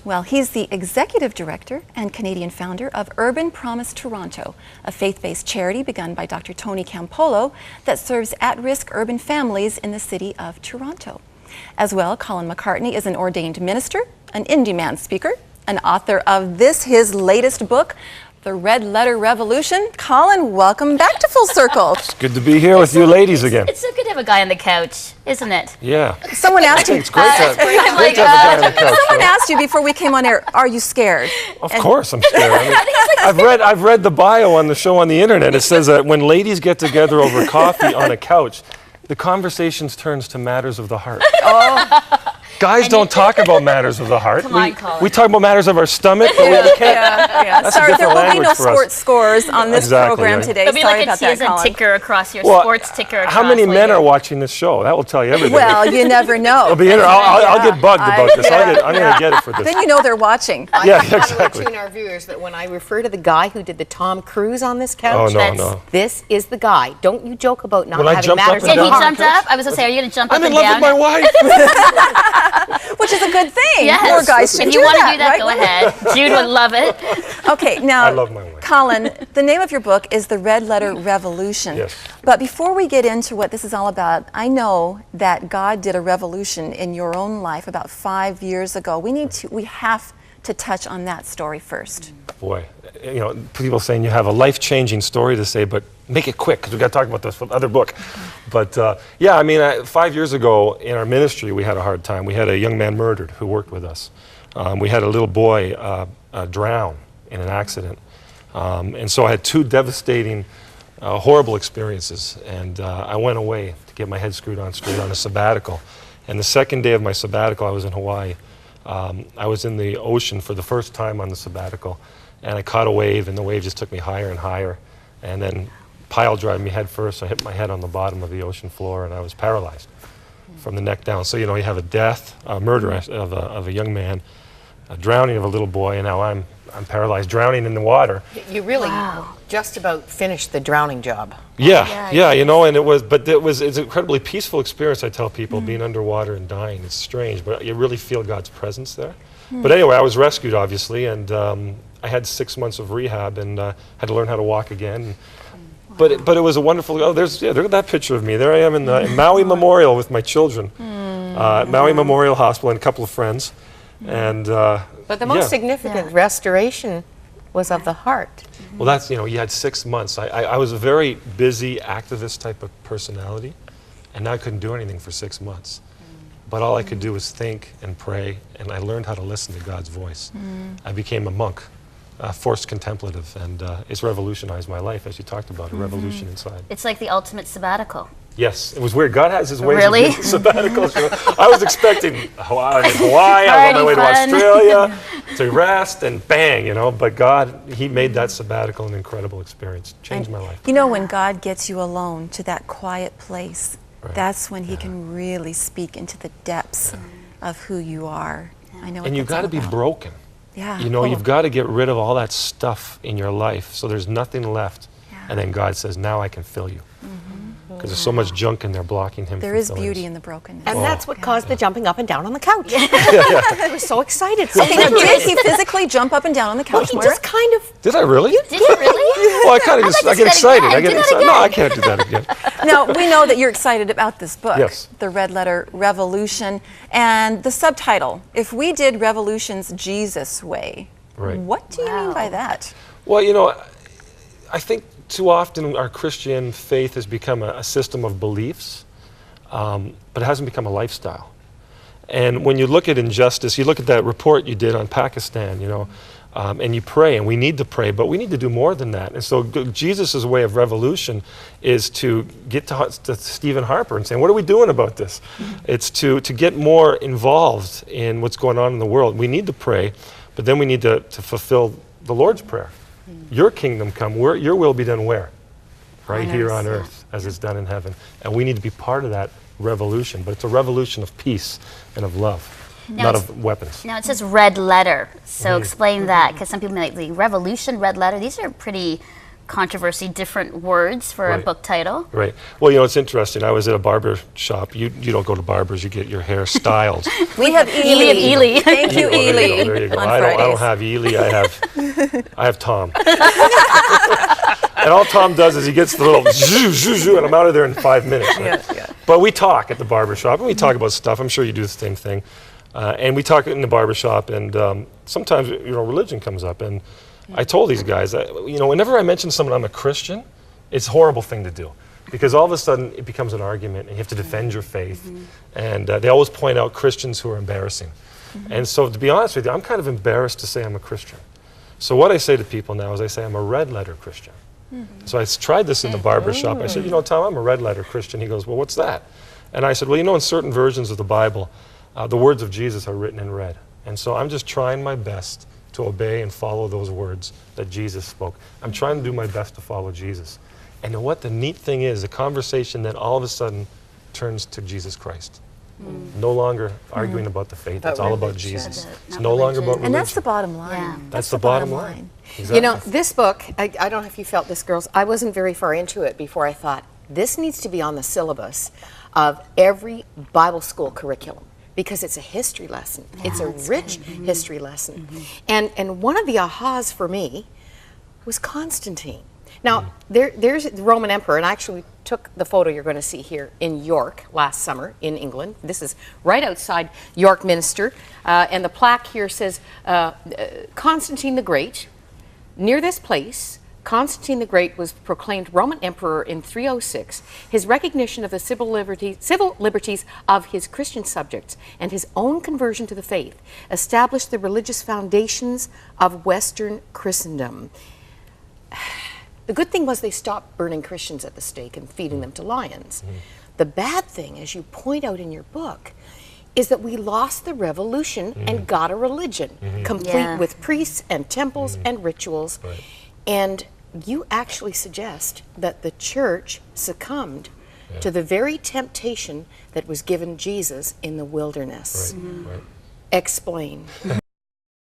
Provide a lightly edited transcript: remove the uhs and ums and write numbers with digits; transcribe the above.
Well, he's the executive director and Canadian founder of Urban Promise Toronto, a faith-based charity begun by Dr. Tony Campolo that serves at-risk urban families in the city of Toronto. As well, Colin McCartney is an ordained minister, an in-demand speaker, an author of his latest book, The Red Letter Revolution. Colin, welcome back to Full Circle. It's good to be here with you ladies again. It's so good to have a guy on the couch, isn't it? Yeah. Someone asked you. It's great to have a guy on the couch. Someone asked you before we came on air, are you scared? Of course I'm scared. I mean, I've read the bio on the show on the internet. It says that when ladies get together over coffee on a couch, the conversations turns to matters of the heart. Oh. Guys don't talk about matters of the heart. Come on, Colin. We talk about matters of our stomach, but we can't. That's Sorry, a there different will be no language for us. sports scores on this Exactly, program right. today. It'll be Sorry like a about that, season Colin. ticker across your sports ticker across. How many men later. are watching this show? That will tell you everything. Well, you never know. I'll get bugged about this. I'm going to get it for this. Then you know they're watching. Yeah, I exactly. want to let our viewers that when I refer to the guy who did the Tom Cruise on this couch, no. this is the guy. Don't you joke about not When I having jumped up matters and of And the he down. heart. jumped up. I was going to say, are you going to jump I'm up in and love down? with my wife. Which is a good thing. Yes. More guys should If you do want to that, do that, right? go ahead. Jude would love it. Okay, now, I love my wife. Colin, the name of your book is The Red Letter Revolution. Yes. But before we get into what this is all about, I know that God did a revolution in your own life about 5 years ago. We have to touch on that story first. Boy, you know, people saying you have a life-changing story to say, but make it quick because we got to talk about this other book. But yeah, I mean, 5 years ago in our ministry, we had a hard time. We had a young man murdered who worked with us. We had a little boy drown in an accident. And so I had two devastating, horrible experiences. And I went away to get my head screwed on straight on a sabbatical. And the second day of my sabbatical, I was in Hawaii. I was in the ocean for the first time on the sabbatical. And I caught a wave, and the wave just took me higher and higher. And then pile drove me head first. I hit my head on the bottom of the ocean floor, and I was paralyzed from the neck down. So, you know, you have a death, a murder of a young man, a drowning of a little boy, and now I'm paralyzed, drowning in the water. You really just about finished the drowning job. Yeah, you know, and it's an incredibly peaceful experience, I tell people, being underwater and dying. It's strange, but you really feel God's presence there. But anyway, I was rescued, obviously, and I had 6 months of rehab and had to learn how to walk again. But it was a wonderful, look at that picture of me. There I am in Maui Memorial with my children. Maui Memorial Hospital and a couple of friends. And But the most significant restoration was of the heart. well, that's, you know, you had 6 months. I was a very busy activist type of personality, and now I couldn't do anything for 6 months. But all I could do was think and pray, and I learned how to listen to God's voice. I became a monk, forced contemplative, and it's revolutionized my life, as you talked about, a revolution inside. It's like the ultimate sabbatical. Yes, it was weird. God has his ways Really? of giving sabbaticals. You know. I was expecting Hawaii, I was on my way to Party fun. Australia to rest, and bang, you know. But God, He made that sabbatical an incredible experience. Changed my life. You know, when God gets you alone to that quiet place, that's when He can really speak into the depths of who you are. I know. And you've got to be broken. Yeah. You know, you've got to get rid of all that stuff in your life so there's nothing left. And then God says, now I can fill you. Because there's so much junk in there blocking Him. There is beauty in the brokenness. And that's what caused the jumping up and down on the couch. I was so excited. Okay, now, did he physically jump up and down on the couch? Well, he just kind of... Did I really? Did you really? Well, I kind of just, I get excited. I get Do that excited. again. No, I can't do that again. Now, we know that you're excited about this book, Yes. The Red Letter Revolution, and the subtitle, If We Did Revolutions Jesus Way. Right. What do you mean by that? Well, you know, I think too often our Christian faith has become a system of beliefs, but it hasn't become a lifestyle. And when you look at injustice, you look at that report you did on Pakistan, you know, and you pray, and we need to pray, but we need to do more than that. And so Jesus' way of revolution is to get to Stephen Harper and say, what are we doing about this? It's to get more involved in what's going on in the world. We need to pray, but then we need to fulfill the Lord's Prayer. Your kingdom come, your will be done where? Right here on earth, as it's done in heaven. And we need to be part of that revolution, but it's a revolution of peace and of love, not of weapons. Now it says red letter, so explain that, because some people might be revolution, red letter. These are pretty controversy, different words for a Right. book title. Right. Well, you know, it's interesting. I was at a barber shop. You don't go to barbers. You get your hair styled. We have Ely of Ely. Thank you, Oh, there you go, Ely. there you go. On I don't Fridays. have Ely. I have Tom. And all Tom does is he gets the little zoo, zoo, zoo, and I'm out of there in 5 minutes. Right? But we talk at the barber shop, and we talk about stuff. I'm sure you do the same thing. And we talk in the barber shop, and sometimes, you know, religion comes up. And I told these guys that, you know, whenever I mention someone I'm a Christian, it's a horrible thing to do. Because all of a sudden it becomes an argument, and you have to defend your faith. And they always point out Christians who are embarrassing. And so, to be honest with you, I'm kind of embarrassed to say I'm a Christian. So what I say to people now is I say I'm a red letter Christian. So I tried this in the barber shop. I said, you know, Tom, I'm a red letter Christian. He goes, well, what's that? And I said, well, you know, in certain versions of the Bible, the words of Jesus are written in red. And so I'm just trying my best to obey and follow those words that Jesus spoke. I'm trying to do my best to follow Jesus. And you know what the neat thing is, the conversation then all of a sudden turns to Jesus Christ. No longer arguing about the faith. It's all about Jesus. It's Not no longer about religion. And religion. that's the bottom line. Yeah. That's the bottom line. You know, this book, I don't know if you felt this, girls, I wasn't very far into it before I thought, this needs to be on the syllabus of every Bible school curriculum, because it's a history lesson. It's a rich history lesson. And one of the ahas for me was Constantine. Now, there's the Roman emperor, and I actually took the photo you're going to see here in York last summer in England. This is right outside York Minster, and the plaque here says, Constantine the Great. Near this place, Constantine the Great was proclaimed Roman emperor in 306. His recognition of the civil liberties of his Christian subjects and his own conversion to the faith established the religious foundations of Western Christendom. The good thing was they stopped burning Christians at the stake and feeding them to lions. The bad thing, as you point out in your book, is that we lost the revolution and got a religion, complete Yeah. with priests and temples and rituals. Right. And you actually suggest that the church succumbed to the very temptation that was given Jesus in the wilderness. Right. Explain.